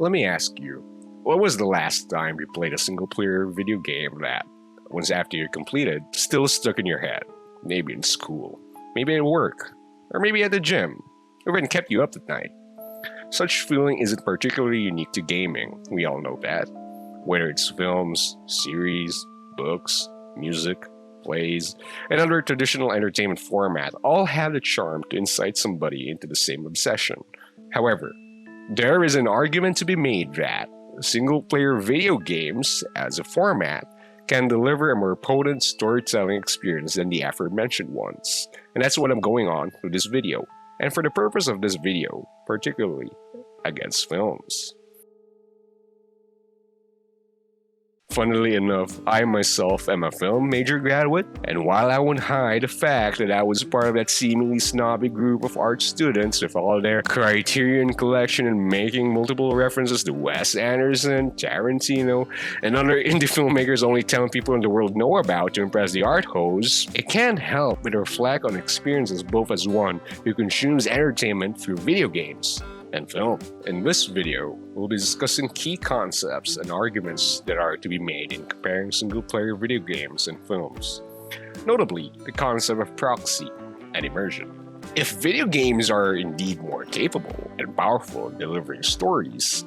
Let me ask you, what was the last time you played a single-player video game that, once after you completed, still stuck in your head? Maybe in school, maybe at work, or maybe at the gym, or even kept you up at night. Such feeling isn't particularly unique to gaming, we all know that. Whether it's films, series, books, music, plays, and other traditional entertainment formats all have the charm to incite somebody into the same obsession. However, there is an argument to be made that single-player video games, as a format, can deliver a more potent storytelling experience than the aforementioned ones. And that's what I'm going on through this video, and for the purpose of this video, particularly against films. Funnily enough, I myself am a film major graduate, and while I won't hide the fact that I was part of that seemingly snobby group of art students with all their Criterion collection and making multiple references to Wes Anderson, Tarantino, and other indie filmmakers only 10 people in the world know about to impress the art hoes, it can't help but reflect on experiences both as one who consumes entertainment through video games and film. In this video, we'll be discussing key concepts and arguments that are to be made in comparing single-player video games and films. Notably, the concept of proxy and immersion. If video games are indeed more capable and powerful in delivering stories,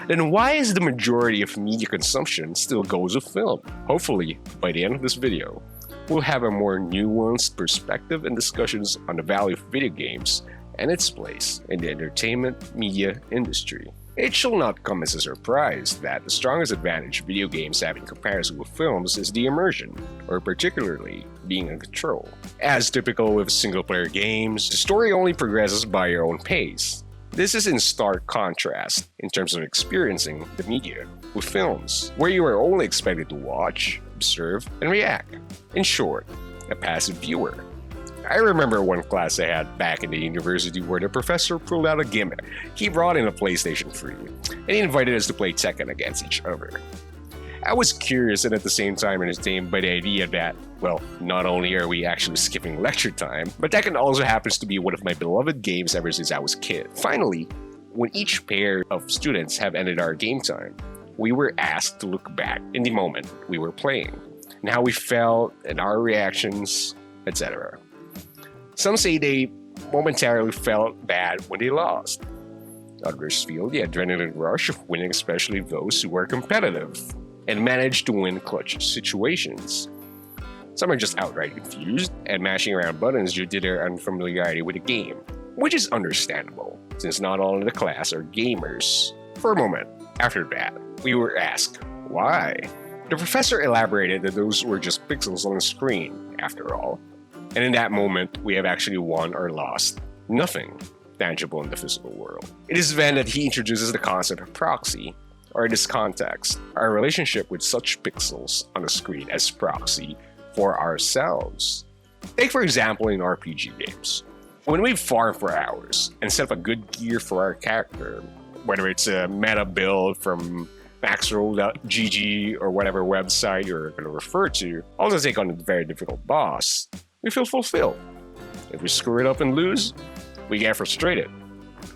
then why is the majority of media consumption still goes with film? Hopefully, by the end of this video, we'll have a more nuanced perspective and discussions on the value of video games and its place in the entertainment media industry. It shall not come as a surprise that the strongest advantage video games have in comparison with films is the immersion, or particularly being in control. As typical with single-player games, the story only progresses by your own pace. This is in stark contrast in terms of experiencing the media with films, where you are only expected to watch, observe, and react. In short, a passive viewer. I remember one class I had back in the university where the professor pulled out a gimmick. He brought in a PlayStation 3, and he invited us to play Tekken against each other. I was curious and at the same time entertained by the idea that, well, not only are we actually skipping lecture time, but Tekken also happens to be one of my beloved games ever since I was a kid. Finally, when each pair of students have ended our game time, we were asked to look back in the moment we were playing, and how we felt, and our reactions, etc. Some say they momentarily felt bad when they lost. Others feel the adrenaline rush of winning, especially those who are competitive and manage to win clutch situations. Some are just outright confused and mashing around buttons due to their unfamiliarity with the game, which is understandable, since not all in the class are gamers. For a moment after that, we were asked, why? The professor elaborated that those were just pixels on the screen, after all. And in that moment, we have actually won or lost nothing tangible in the physical world. It is then that he introduces the concept of proxy, or in this context, our relationship with such pixels on the screen as proxy for ourselves. Take for example in RPG games. When we farm for hours and set up a good gear for our character, whether it's a meta build from maxroll.gg or whatever website you're going to refer to, also take on a very difficult boss, we feel fulfilled. If we screw it up and lose, we get frustrated.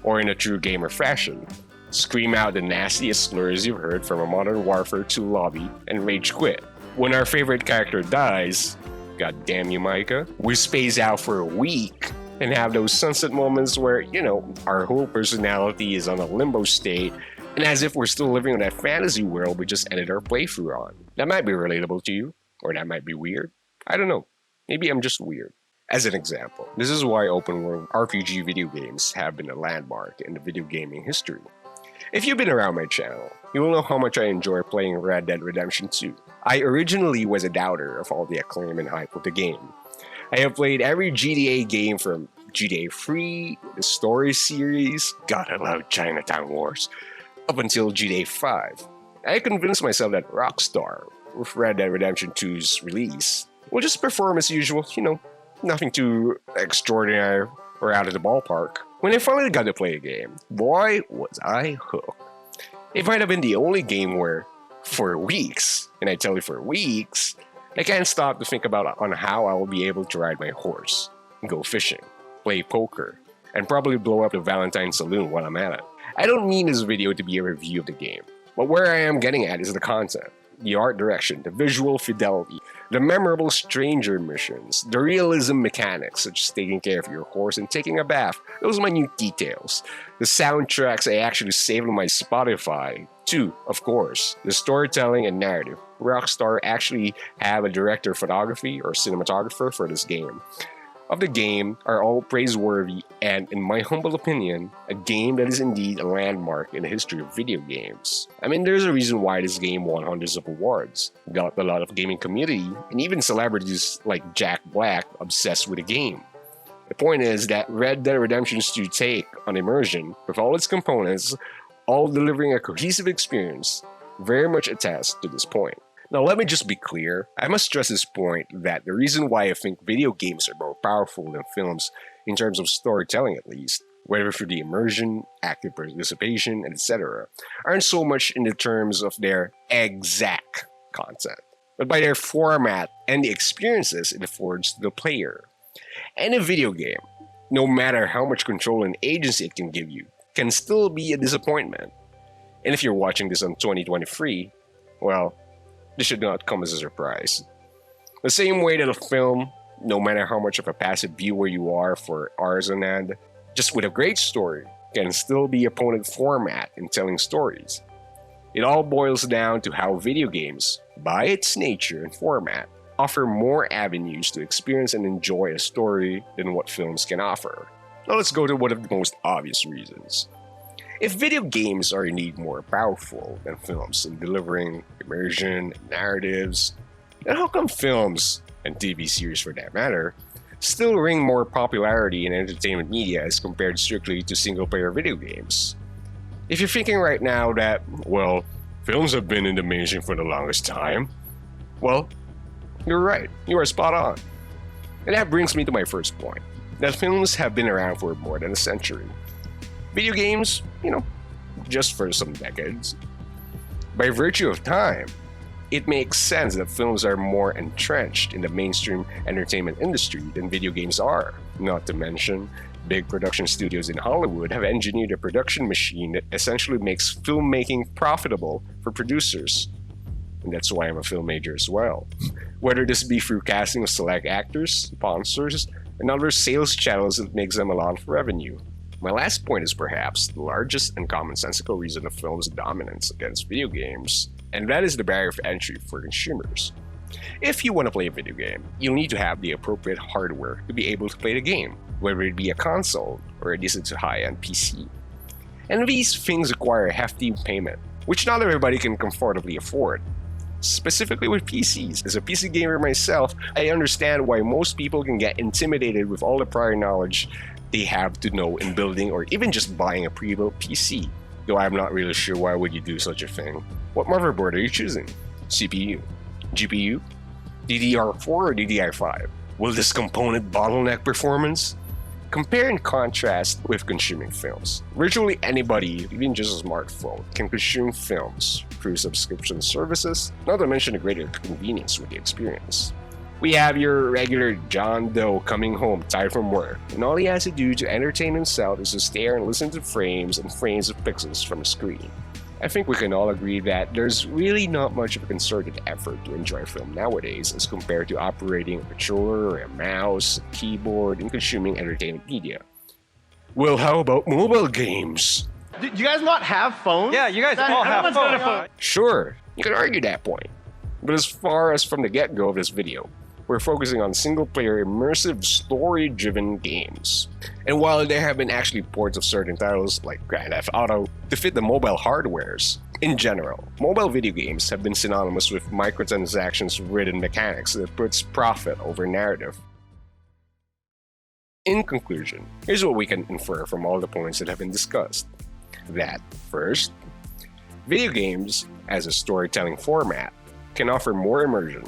Or in a true gamer fashion, scream out the nastiest slurs you've heard from a Modern Warfare 2 lobby and rage quit. When our favorite character dies, god damn you Micah, we space out for a week and have those sunset moments where, our whole personality is on a limbo state, and as if we're still living in that fantasy world we just ended our playthrough on. That might be relatable to you, or that might be weird. I don't know. Maybe I'm just weird. As an example, this is why open world RPG video games have been a landmark in the video gaming history. If you've been around my channel, you will know how much I enjoy playing Red Dead Redemption 2. I originally was a doubter of all the acclaim and hype of the game. I have played every GTA game from GTA 3, the story series, God I love Chinatown Wars, up until GTA 5. I convinced myself that Rockstar, with Red Dead Redemption 2's release, will just perform as usual, nothing too extraordinary or out of the ballpark. When I finally got to play a game, boy was I hooked. It might have been the only game where, for weeks, and I tell you for weeks, I can't stop to think about on how I will be able to ride my horse, go fishing, play poker, and probably blow up the Valentine Saloon while I'm at it. I don't mean this video to be a review of the game, but where I am getting at is the content, the art direction, the visual fidelity, the memorable stranger missions, the realism mechanics such as taking care of your horse and taking a bath, those minute details, the soundtracks I actually saved on my Spotify, too, of course, the storytelling and narrative. Rockstar actually have a director of photography or cinematographer for this game. Of the game are all praiseworthy and, in my humble opinion, a game that is indeed a landmark in the history of video games. I mean, there's a reason why this game won hundreds of awards, got a lot of gaming community, and even celebrities like Jack Black obsessed with the game. The point is that Red Dead Redemption's 2 take on Immersion, with all its components, all delivering a cohesive experience, very much attests to this point. Now let me just be clear, I must stress this point that the reason why I think video games are more powerful than films, in terms of storytelling at least, whether through the immersion, active participation, etc., aren't so much in the terms of their exact content, but by their format and the experiences it affords to the player. Any video game, no matter how much control and agency it can give you, can still be a disappointment. And if you're watching this on 2023, well, this should not come as a surprise. The same way that a film, no matter how much of a passive viewer you are for hours on end, just with a great story, can still be a potent format in telling stories. It all boils down to how video games, by its nature and format, offer more avenues to experience and enjoy a story than what films can offer. Now let's go to one of the most obvious reasons. If video games are indeed more powerful than films in delivering immersion and narratives, then how come films, and TV series for that matter, still ring more popularity in entertainment media as compared strictly to single-player video games? If you're thinking right now that, well, films have been in the mainstream for the longest time, well, you're right, you are spot on. And that brings me to my first point, that films have been around for more than a century. Video games, just for some decades. By virtue of time, it makes sense that films are more entrenched in the mainstream entertainment industry than video games are. Not to mention, big production studios in Hollywood have engineered a production machine that essentially makes filmmaking profitable for producers. And that's why I'm a film major as well. Whether this be through casting of select actors, sponsors, and other sales channels that makes them a lot of revenue. My last point is perhaps the largest and commonsensical reason of film's dominance against video games, and that is the barrier of entry for consumers. If you want to play a video game, you'll need to have the appropriate hardware to be able to play the game, whether it be a console or a decent to high-end PC. And these things require a hefty payment, which not everybody can comfortably afford. Specifically with PCs, as a PC gamer myself, I understand why most people can get intimidated with all the prior knowledge they have to know in building or even just buying a pre-built PC. Though I'm not really sure why would you do such a thing. What motherboard are you choosing? CPU? GPU? DDR4 or DDR5? Will this component bottleneck performance? Compare and contrast with consuming films. Virtually anybody, even just a smartphone, can consume films through subscription services, not to mention the greater convenience with the experience. We have your regular John Doe coming home tired from work, and all he has to do to entertain himself is to stare and listen to frames and frames of pixels from a screen. I think we can all agree that there's really not much of a concerted effort to enjoy film nowadays as compared to operating a controller or a mouse, a keyboard, and consuming entertainment media. Well, how about mobile games? Do you guys not have phones? Yeah, you guys all have phones. Sure, you can argue that point. But as far as from the get-go of this video, we're focusing on single-player immersive story-driven games. And while there have been actually ports of certain titles like Grand Theft Auto to fit the mobile hardwares, in general, mobile video games have been synonymous with microtransactions-ridden mechanics that puts profit over narrative. In conclusion, here's what we can infer from all the points that have been discussed. That, first, video games, as a storytelling format, can offer more immersion,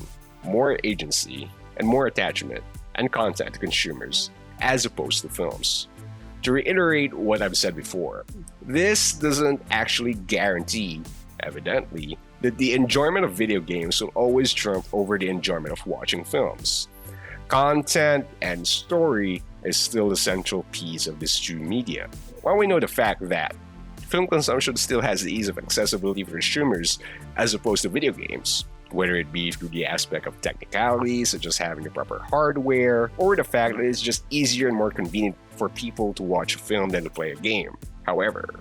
more agency, and more attachment and content to consumers, as opposed to films. To reiterate what I've said before, this doesn't actually guarantee, evidently, that the enjoyment of video games will always trump over the enjoyment of watching films. Content and story is still the central piece of this two media. While we know the fact that film consumption still has the ease of accessibility for consumers as opposed to video games, whether it be through the aspect of technicalities such as having the proper hardware, or the fact that it's just easier and more convenient for people to watch a film than to play a game. However,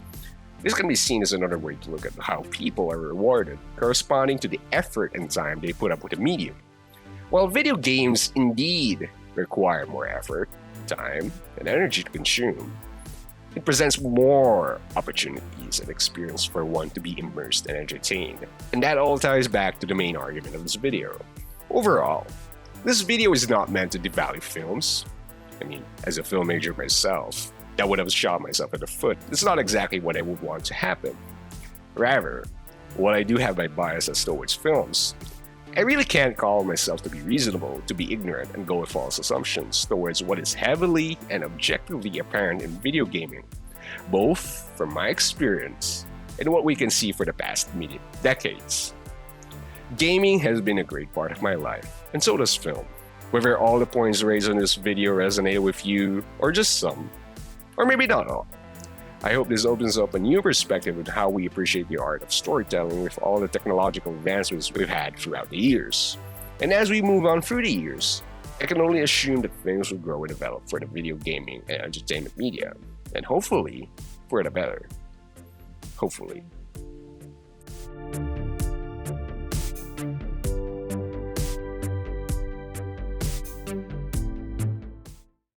this can be seen as another way to look at how people are rewarded, corresponding to the effort and time they put up with the medium. While video games indeed require more effort, time, and energy to consume, it presents more opportunities and experience for one to be immersed and entertained. And that all ties back to the main argument of this video. Overall, this video is not meant to devalue films. I mean, as a film major myself, that would have shot myself in the foot. It's not exactly what I would want to happen. Rather, while I do have my biases towards films, I really can't call myself to be reasonable, to be ignorant, and go with false assumptions towards what is heavily and objectively apparent in video gaming, both from my experience and what we can see for the past decades. Gaming has been a great part of my life, and so does film. Whether all the points raised in this video resonated with you, or just some, or maybe not all. I hope this opens up a new perspective on how we appreciate the art of storytelling with all the technological advancements we've had throughout the years. And as we move on through the years, I can only assume that things will grow and develop for the video gaming and entertainment media, and hopefully, for the better. Hopefully.